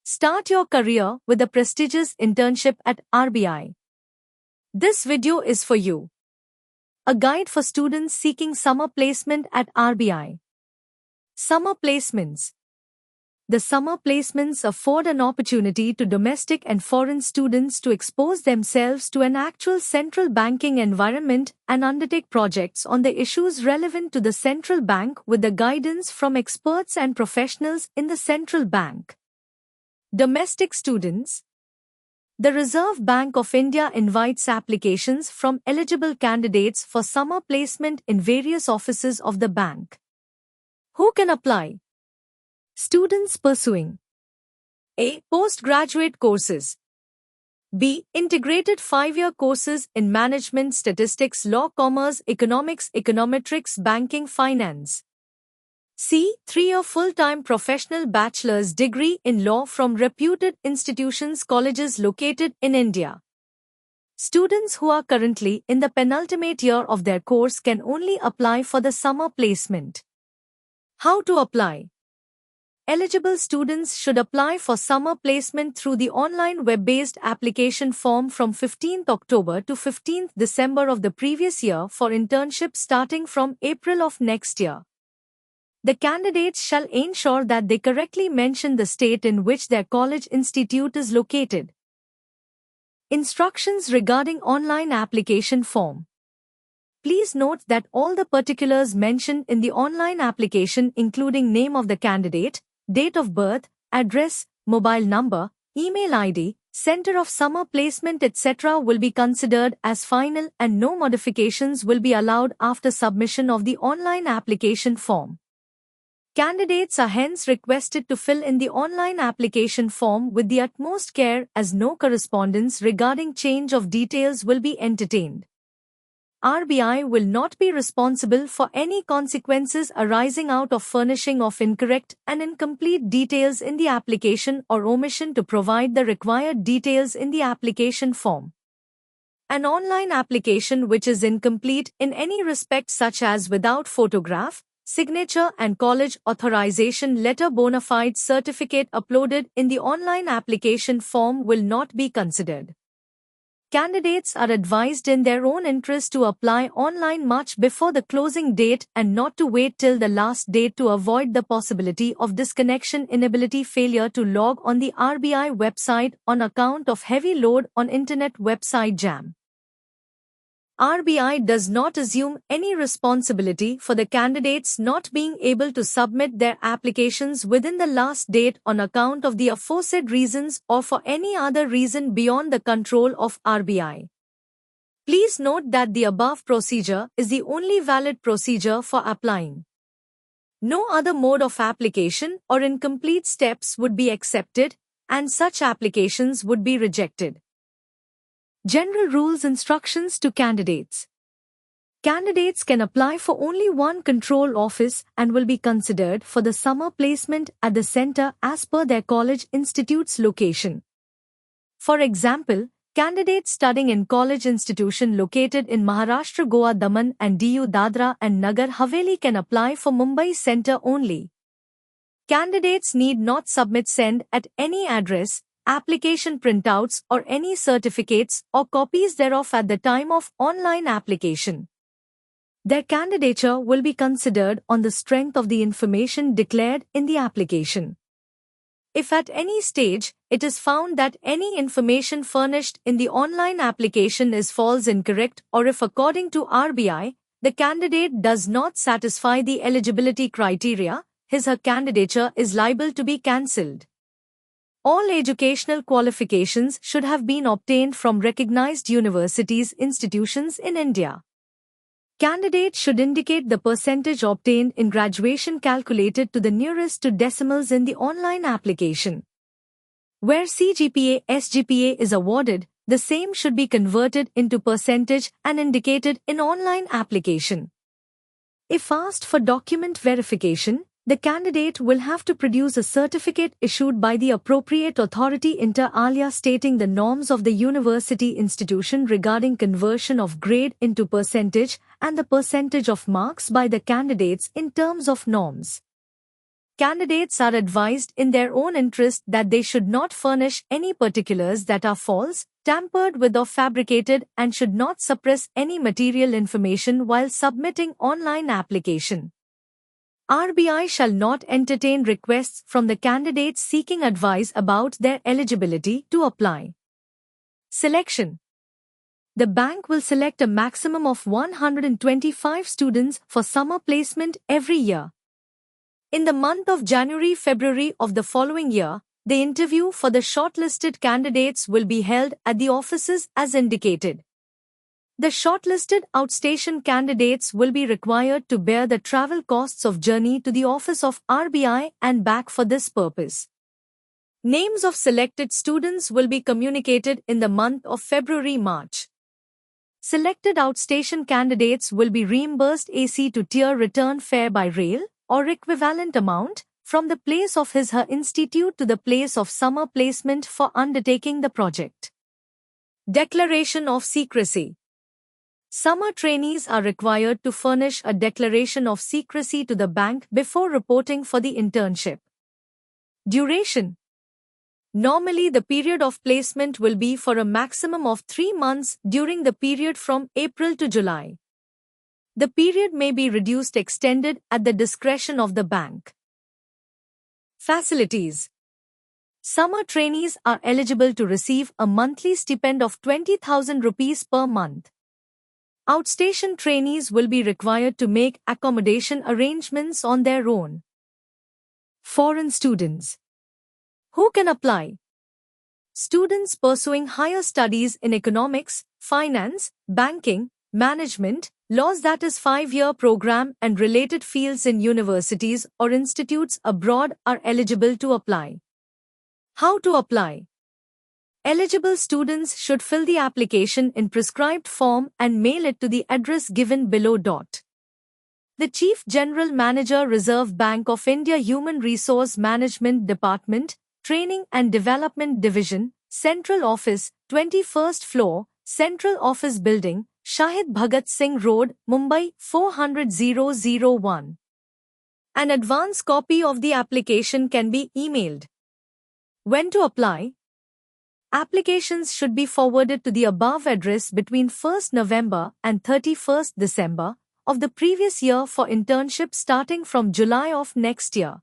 Start your career with a prestigious internship at RBI. This video is for you. A guide for students seeking summer placement at RBI. Summer placements. The summer placements afford an opportunity to domestic and foreign students to expose themselves to an actual central banking environment and undertake projects on the issues relevant to the central bank with the guidance from experts and professionals in the central bank. Domestic students. The Reserve Bank of India invites applications from eligible candidates for summer placement in various offices of the bank. Who can apply? Students pursuing A. Postgraduate courses. B. Integrated 5-year courses in Management, Statistics, Law, Commerce, Economics, Econometrics, Banking, Finance. C. 3-year full-time professional bachelor's degree in law from reputed institutions, colleges located in India. Students who are currently in the penultimate year of their course can only apply for the summer placement. How to apply? Eligible students should apply for summer placement through the online web-based application form from 15th October to 15th December of the previous year for internships starting from April of next year. The candidates shall ensure that they correctly mention the state in which their college institute is located. Instructions regarding online application form. Please note that all the particulars mentioned in the online application, including name of the candidate, date of birth, address, mobile number, email ID, center of summer placement, etc., will be considered as final and no modifications will be allowed after submission of the online application form. Candidates are hence requested to fill in the online application form with the utmost care as no correspondence regarding change of details will be entertained. RBI will not be responsible for any consequences arising out of furnishing of incorrect and incomplete details in the application or omission to provide the required details in the application form. An online application which is incomplete in any respect, such as without photograph, signature and college authorization letter, bona fide certificate uploaded in the online application form will not be considered. Candidates are advised in their own interest to apply online much before the closing date and not to wait till the last date to avoid the possibility of disconnection, inability, failure to log on the RBI website on account of heavy load on internet website jam. RBI does not assume any responsibility for the candidates not being able to submit their applications within the last date on account of the aforesaid reasons or for any other reason beyond the control of RBI. Please note that the above procedure is the only valid procedure for applying. No other mode of application or incomplete steps would be accepted, and such applications would be rejected. General rules, instructions to candidates. Candidates can apply for only one control office and will be considered for the summer placement at the center as per their college institute's location. For example, candidates studying in college institution located in Maharashtra, Goa, Daman and Diu, Dadra and Nagar Haveli can apply for Mumbai center only. Candidates need not submit send at any address, application printouts or any certificates or copies thereof at the time of online application. Their candidature will be considered on the strength of the information declared in the application. If at any stage it is found that any information furnished in the online application is false, incorrect, or if according to RBI, the candidate does not satisfy the eligibility criteria, his/her candidature is liable to be cancelled. All educational qualifications should have been obtained from recognized universities, institutions in India. Candidates should indicate the percentage obtained in graduation calculated to the nearest two decimals in the online application. Where CGPA, SGPA is awarded, the same should be converted into percentage and indicated in online application. If asked for document verification, the candidate will have to produce a certificate issued by the appropriate authority inter alia stating the norms of the university institution regarding conversion of grade into percentage and the percentage of marks by the candidates in terms of norms. candidates are advised in their own interest that they should not furnish any particulars that are false, tampered with or fabricated, and should not suppress any material information while submitting online application. RBI shall not entertain requests from the candidates seeking advice about their eligibility to apply. Selection. The bank will select a maximum of 125 students for summer placement every year. In the month of January-February of the following year, the interview for the shortlisted candidates will be held at the offices as indicated. The shortlisted outstation candidates will be required to bear the travel costs of journey to the office of RBI and back for this purpose. Names of selected students will be communicated in the month of February-March. Selected outstation candidates will be reimbursed AC to tier return fare by rail or equivalent amount from the place of his/her institute to the place of summer placement for undertaking the project. Declaration of secrecy. Summer trainees are required to furnish a declaration of secrecy to the bank before reporting for the internship. Duration. Normally, the period of placement will be for a maximum of 3 months during the period from April to July. The period may be extended at the discretion of the bank. Facilities. Summer trainees are eligible to receive a monthly stipend of 20,000 rupees per month. Outstation trainees will be required to make accommodation arrangements on their own. Foreign students. Who can apply? Students pursuing higher studies in economics, finance, banking, management, laws, that is 5-year program, and related fields in universities or institutes abroad are eligible to apply. How to apply? Eligible students should fill the application in prescribed form and mail it to the address given below. The Chief General Manager, Reserve Bank of India, Human Resource Management Department, Training and Development Division, Central Office, 21st floor, Central Office Building, Shahid Bhagat Singh Road, Mumbai 400,001. An advance copy of the application can be emailed. When to apply? Applications should be forwarded to the above address between 1st November and 31st December of the previous year for internship starting from July of next year.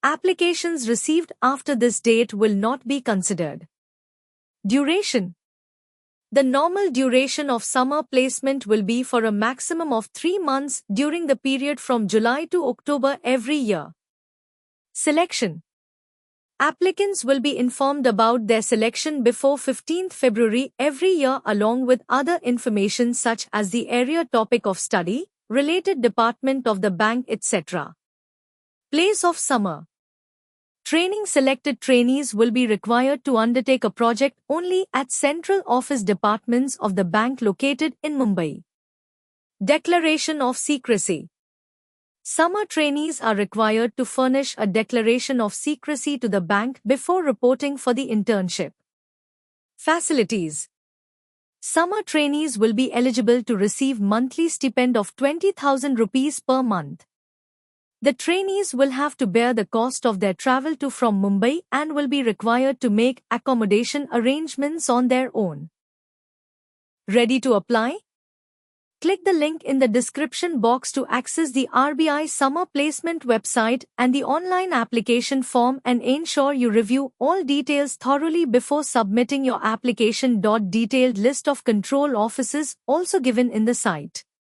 Applications received after this date will not be considered. Duration. The normal duration of summer placement will be for a maximum of 3 months during the period from July to October every year. Selection. Applicants will be informed about their selection before 15th February every year along with other information such as the area topic of study, related department of the bank, etc. Place of summer. Training. Selected trainees will be required to undertake a project only at central office departments of the bank located in Mumbai. Declaration of secrecy. Summer trainees are required to furnish a declaration of secrecy to the bank before reporting for the internship. Facilities. Summer trainees will be eligible to receive monthly stipend of 20,000 rupees per month. The trainees will have to bear the cost of their travel to from Mumbai and will be required to make accommodation arrangements on their own. Ready to apply? Click the link in the description box to access the RBI Summer Placement website and the online application form, and ensure you review all details thoroughly before submitting your application. Detailed list of control offices also given in the site.